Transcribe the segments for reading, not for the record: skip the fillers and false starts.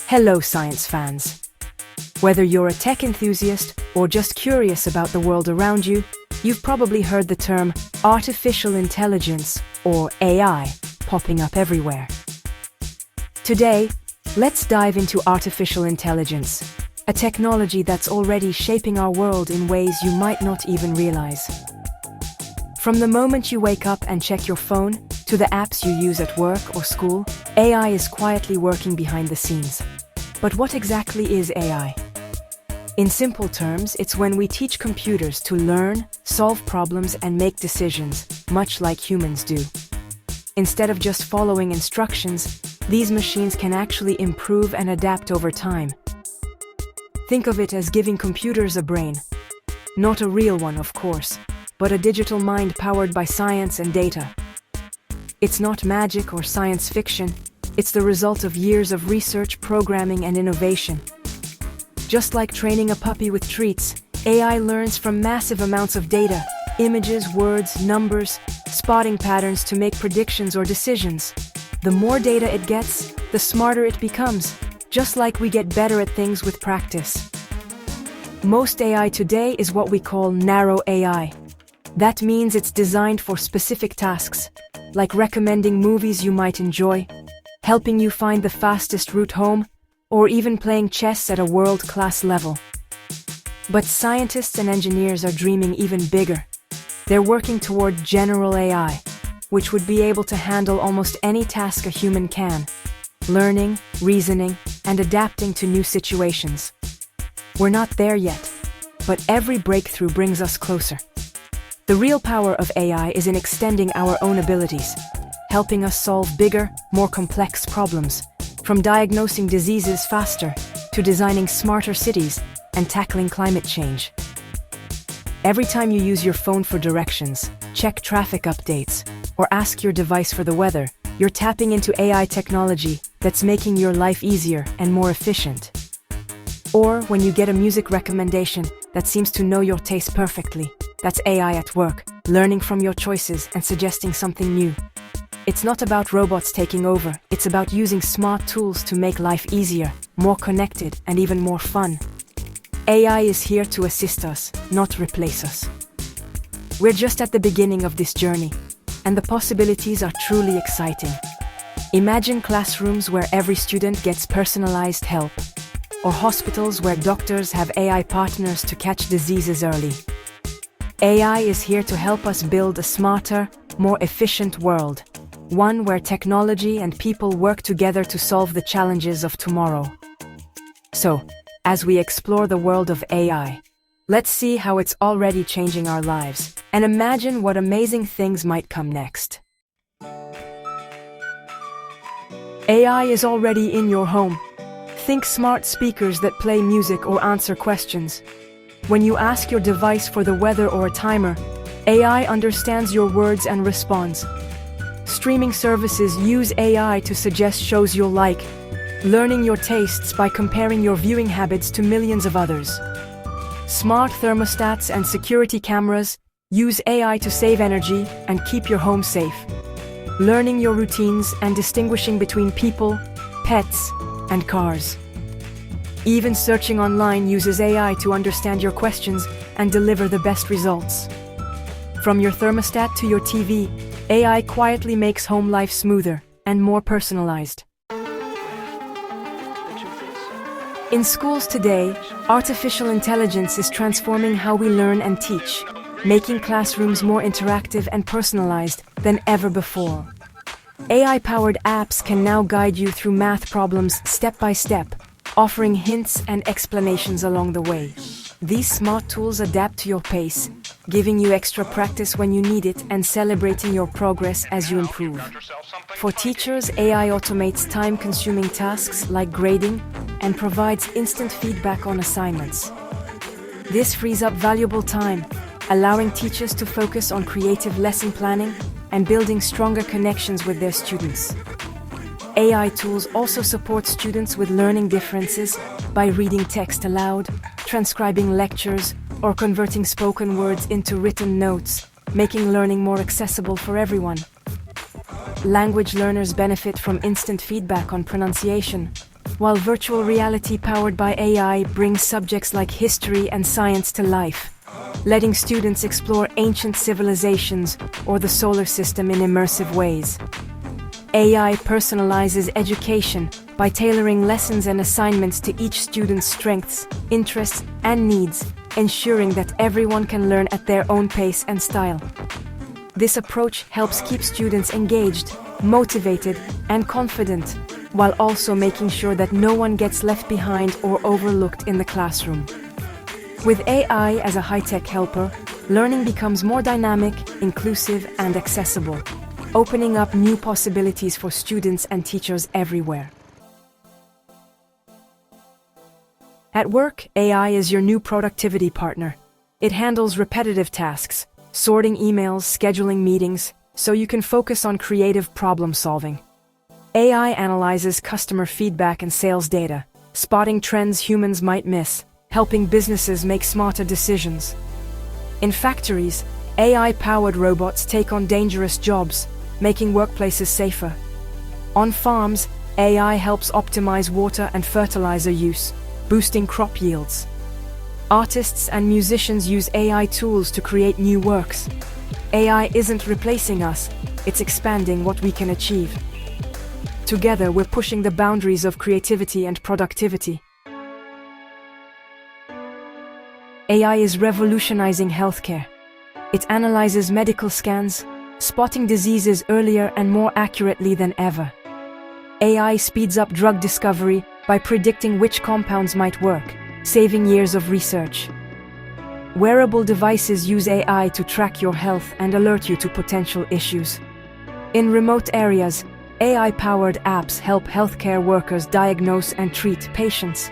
Hello, science fans. Whether you're a tech enthusiast or just curious about the world around you, you've probably heard the term artificial intelligence, or AI, popping up everywhere. Today, let's dive into artificial intelligence, a technology that's already shaping our world in ways you might not even realize. From the moment you wake up and check your phone, to the apps you use at work or school, AI is quietly working behind the scenes. But what exactly is AI? In simple terms, it's when we teach computers to learn, solve problems, and make decisions, much like humans do. Instead of just following instructions, these machines can actually improve and adapt over time. Think of it as giving computers a brain. Not a real one, of course, but a digital mind powered by science and data. It's not magic or science fiction. It's the result of years of research, programming, and innovation. Just like training a puppy with treats, AI learns from massive amounts of data, images, words, numbers, spotting patterns to make predictions or decisions. The more data it gets, the smarter it becomes, just like we get better at things with practice. Most AI today is what we call narrow AI. That means it's designed for specific tasks, like recommending movies you might enjoy, helping you find the fastest route home, or even playing chess at a world-class level. But scientists and engineers are dreaming even bigger. They're working toward general AI, which would be able to handle almost any task a human can, learning, reasoning, and adapting to new situations. We're not there yet, but every breakthrough brings us closer. The real power of AI is in extending our own abilities, helping us solve bigger, more complex problems, from diagnosing diseases faster to designing smarter cities and tackling climate change. Every time you use your phone for directions, check traffic updates, or ask your device for the weather, you're tapping into AI technology that's making your life easier and more efficient. Or when you get a music recommendation that seems to know your taste perfectly, that's AI at work, learning from your choices and suggesting something new. It's not about robots taking over, it's about using smart tools to make life easier, more connected, and even more fun. AI is here to assist us, not replace us. We're just at the beginning of this journey, and the possibilities are truly exciting. Imagine classrooms where every student gets personalized help, or hospitals where doctors have AI partners to catch diseases early. AI is here to help us build a smarter, more efficient world, one where technology and people work together to solve the challenges of tomorrow. So, as we explore the world of AI, let's see how it's already changing our lives, and imagine what amazing things might come next. AI is already in your home. Think smart speakers that play music or answer questions. When you ask your device for the weather or a timer, AI understands your words and responds. Streaming services use AI to suggest shows you'll like, learning your tastes by comparing your viewing habits to millions of others. Smart thermostats and security cameras use AI to save energy and keep your home safe, learning your routines and distinguishing between people, pets, and cars. Even searching online uses AI to understand your questions and deliver the best results. From your thermostat to your TV, AI quietly makes home life smoother and more personalized. In schools today, artificial intelligence is transforming how we learn and teach, making classrooms more interactive and personalized than ever before. AI-powered apps can now guide you through math problems step by step, offering hints and explanations along the way. These smart tools adapt to your pace, giving you extra practice when you need it and celebrating your progress as you improve. For teachers, AI automates time-consuming tasks like grading and provides instant feedback on assignments. This frees up valuable time, allowing teachers to focus on creative lesson planning and building stronger connections with their students. AI tools also support students with learning differences by reading text aloud, transcribing lectures, or converting spoken words into written notes, making learning more accessible for everyone. Language learners benefit from instant feedback on pronunciation, while virtual reality powered by AI brings subjects like history and science to life, letting students explore ancient civilizations or the solar system in immersive ways. AI personalizes education by tailoring lessons and assignments to each student's strengths, interests, and needs, ensuring that everyone can learn at their own pace and style. This approach helps keep students engaged, motivated, and confident, while also making sure that no one gets left behind or overlooked in the classroom. With AI as a high-tech helper, learning becomes more dynamic, inclusive, and accessible, opening up new possibilities for students and teachers everywhere. At work, AI is your new productivity partner. It handles repetitive tasks, sorting emails, scheduling meetings, so you can focus on creative problem solving. AI analyzes customer feedback and sales data, spotting trends humans might miss, helping businesses make smarter decisions. In factories, AI-powered robots take on dangerous jobs, making workplaces safer. On farms, AI helps optimize water and fertilizer use, boosting crop yields. Artists and musicians use AI tools to create new works. AI isn't replacing us, it's expanding what we can achieve. Together, we're pushing the boundaries of creativity and productivity. AI is revolutionizing healthcare. It analyzes medical scans, spotting diseases earlier and more accurately than ever. AI speeds up drug discovery by predicting which compounds might work, saving years of research. Wearable devices use AI to track your health and alert you to potential issues. In remote areas, AI-powered apps help healthcare workers diagnose and treat patients.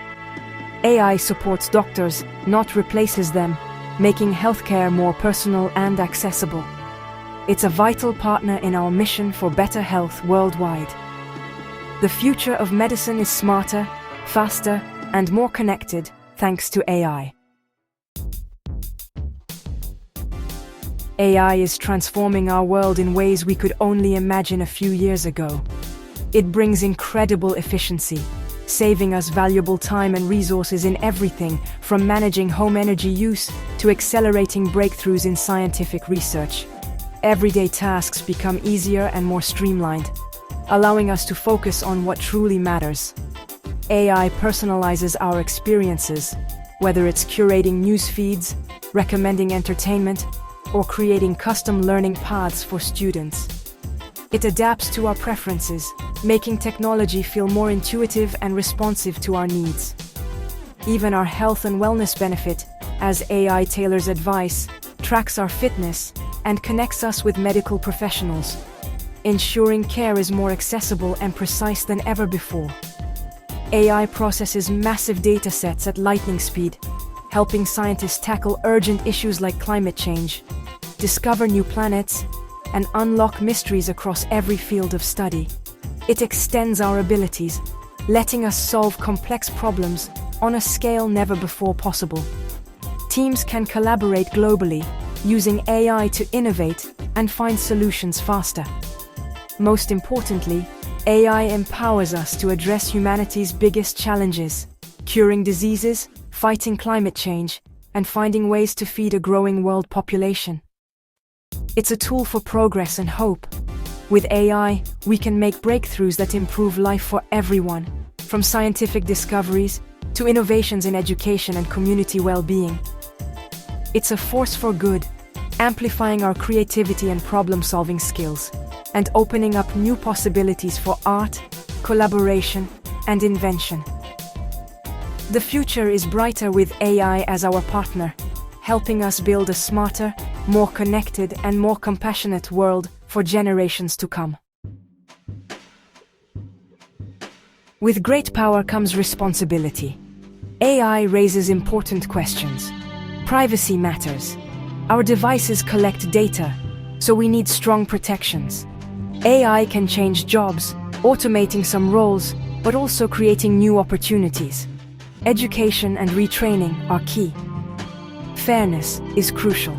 AI supports doctors, not replaces them, making healthcare more personal and accessible. It's a vital partner in our mission for better health worldwide. The future of medicine is smarter, faster, and more connected thanks to AI. AI is transforming our world in ways we could only imagine a few years ago. It brings incredible efficiency, saving us valuable time and resources in everything from managing home energy use to accelerating breakthroughs in scientific research. Everyday tasks become easier and more streamlined, allowing us to focus on what truly matters. AI personalizes our experiences, whether it's curating news feeds, recommending entertainment, or creating custom learning paths for students. It adapts to our preferences, making technology feel more intuitive and responsive to our needs. Even our health and wellness benefit, as AI tailors advice, tracks our fitness, and connects us with medical professionals, ensuring care is more accessible and precise than ever before. AI processes massive data sets at lightning speed, helping scientists tackle urgent issues like climate change, discover new planets, and unlock mysteries across every field of study. It extends our abilities, letting us solve complex problems on a scale never before possible. Teams can collaborate globally, using AI to innovate and find solutions faster. Most importantly, AI empowers us to address humanity's biggest challenges, curing diseases, fighting climate change, and finding ways to feed a growing world population. It's a tool for progress and hope. With AI, we can make breakthroughs that improve life for everyone, from scientific discoveries to innovations in education and community well-being. It's a force for good, amplifying our creativity and problem-solving skills, and opening up new possibilities for art, collaboration, and invention. The future is brighter with AI as our partner, helping us build a smarter, more connected, and more compassionate world for generations to come. With great power comes responsibility. AI raises important questions. Privacy matters. Our devices collect data, so we need strong protections. AI can change jobs, automating some roles, but also creating new opportunities. Education and retraining are key. Fairness is crucial.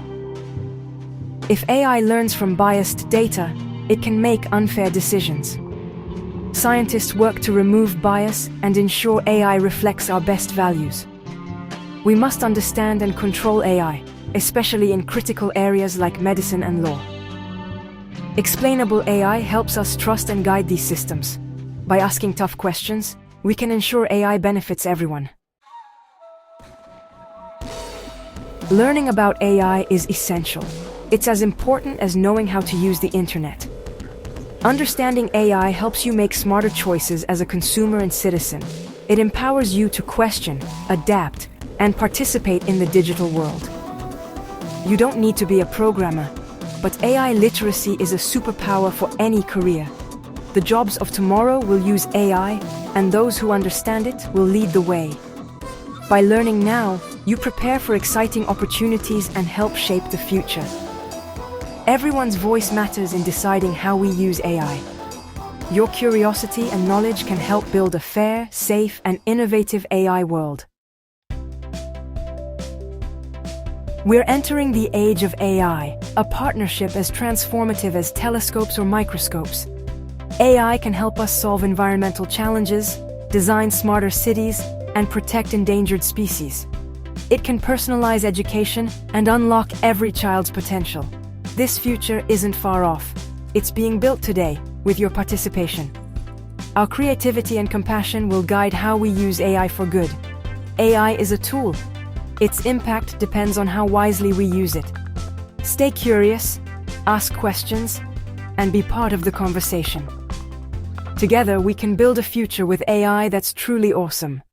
If AI learns from biased data, it can make unfair decisions. Scientists work to remove bias and ensure AI reflects our best values. We must understand and control AI, especially in critical areas like medicine and law. Explainable AI helps us trust and guide these systems. By asking tough questions, we can ensure AI benefits everyone. Learning about AI is essential. It's as important as knowing how to use the internet. Understanding AI helps you make smarter choices as a consumer and citizen. It empowers you to question, adapt, and participate in the digital world. You don't need to be a programmer, but AI literacy is a superpower for any career. The jobs of tomorrow will use AI, and those who understand it will lead the way. By learning now, you prepare for exciting opportunities and help shape the future. Everyone's voice matters in deciding how we use AI. Your curiosity and knowledge can help build a fair, safe, and innovative AI world. We're entering the age of AI, a partnership as transformative as telescopes or microscopes. AI can help us solve environmental challenges, design smarter cities, and protect endangered species. It can personalize education and unlock every child's potential. This future isn't far off. It's being built today, with your participation. Our creativity and compassion will guide how we use AI for good. AI is a tool. Its impact depends on how wisely we use it. Stay curious, ask questions, and be part of the conversation. Together, we can build a future with AI that's truly awesome.